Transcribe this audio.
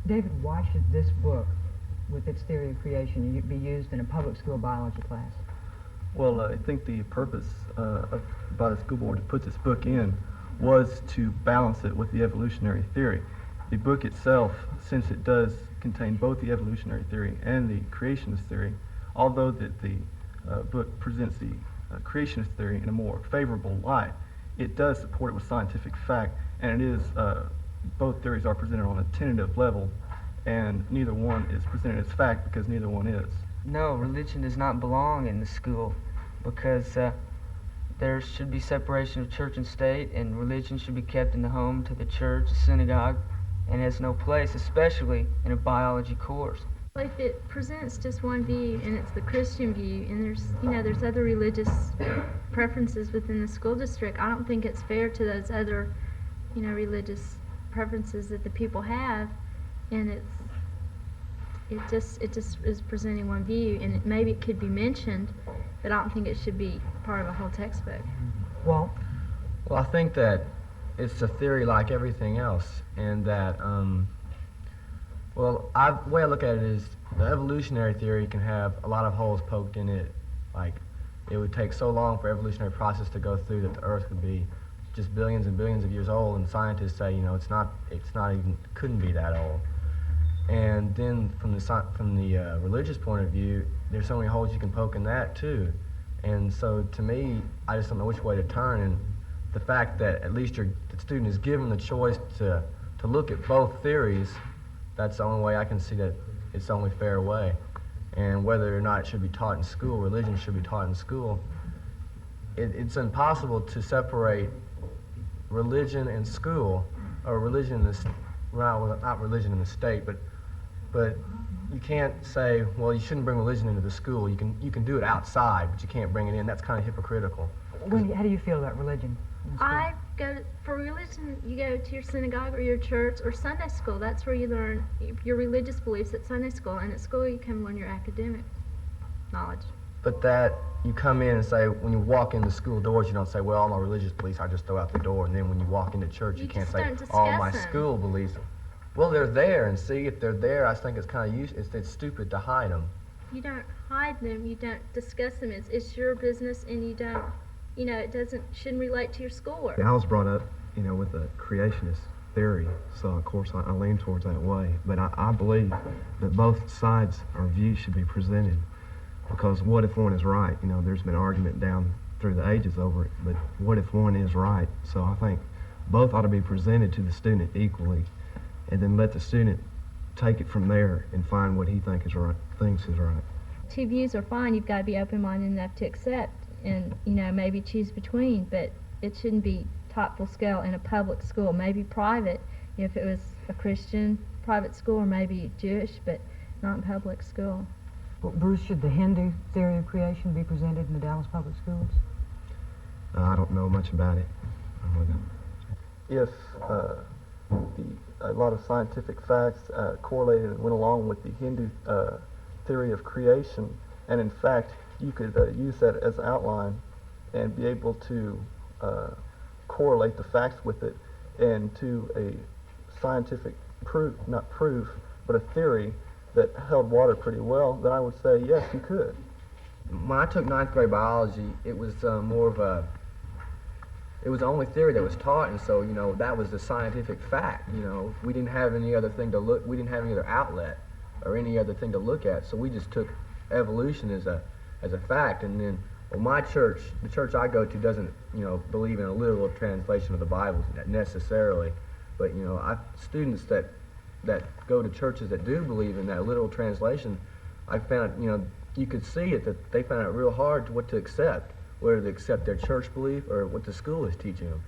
David, why should this book, with its theory of creation, be used in a public school biology class? Well, I think the purpose by the school board to put this book in was to balance it with the evolutionary theory. The book itself, since it does contain both the evolutionary theory and the creationist theory, although that the book presents the creationist theory in a more favorable light, it does support it with scientific fact, and it is both theories are presented on a tentative level, and neither one is presented as fact because neither one is. No, religion does not belong in the school because there should be separation of church and state, and religion should be kept in the home, to the church, the synagogue, and has no place, especially in a biology course. If it presents just one view and it's the Christian view, and there's other religious preferences within the school district, I don't think it's fair to those other religious preferences that the people have, and it just is presenting one view, and maybe it could be mentioned, but I don't think it should be part of a whole textbook. Well, I think that it's a theory like everything else, and that the way I look at it is the evolutionary theory can have a lot of holes poked in it. Like, it would take so long for evolutionary process to go through that the Earth would be just billions and billions of years old, and scientists say, it's not even, couldn't be that old. And then from the religious point of view, there's so many holes you can poke in that too. And so to me, I just don't know which way to turn, and the fact that at least the student is given the choice to look at both theories, that's the only way I can see that it's the only fair way. And whether or not it should be taught in school, religion should be taught in school, it's impossible to separate religion and school, or religion in the, well, not religion in the state, but you can't say, well, you shouldn't bring religion into the school. You can do it outside, but you can't bring it in. That's kind of hypocritical. Wendy, how do you feel about religion? For religion, you go to your synagogue or your church or Sunday school. That's where you learn your religious beliefs at Sunday school, and at school you can learn your academic knowledge. But that you come in and say, when you walk in the school doors, you don't say, well, all my religious beliefs I just throw out the door, and then when you walk into church, you can't say, all my school beliefs. Well, they're there, and see, if they're there, I think it's kind of it's stupid to hide them. You don't hide them, you don't discuss them. It's your business, and you don't, it shouldn't relate to your schoolwork. I was brought up, with a creationist theory, so of course I lean towards that way. But I believe that both sides or views should be presented, because what if one is right? There's been argument down through the ages over it, but what if one is right? So I think both ought to be presented to the student equally, and then let the student take it from there and find what he thinks is right. Two views are fine. You've got to be open-minded enough to accept and, maybe choose between, but it shouldn't be taught full scale in a public school, maybe private, if it was a Christian private school, or maybe Jewish, but not in public school. Well, Bruce, should the Hindu theory of creation be presented in the Dallas public schools? I don't know much about it. If a lot of scientific facts correlated and went along with the Hindu theory of creation, and in fact you could use that as an outline and be able to correlate the facts with it into a scientific proof, not proof, but a theory that held water pretty well, then I would say yes, you could. When I took 9th grade biology, it was more of it was the only theory that was taught, and so that was the scientific fact. We didn't have any other thing to look. We didn't have any other outlet or any other thing to look at. So we just took evolution as a fact. And then, well, my church, the church I go to, doesn't believe in a literal translation of the Bible necessarily, but students that go to churches that do believe in that literal translation, I found you could see it that they found it real hard what to accept. Whether to accept their church belief or what the school is teaching them.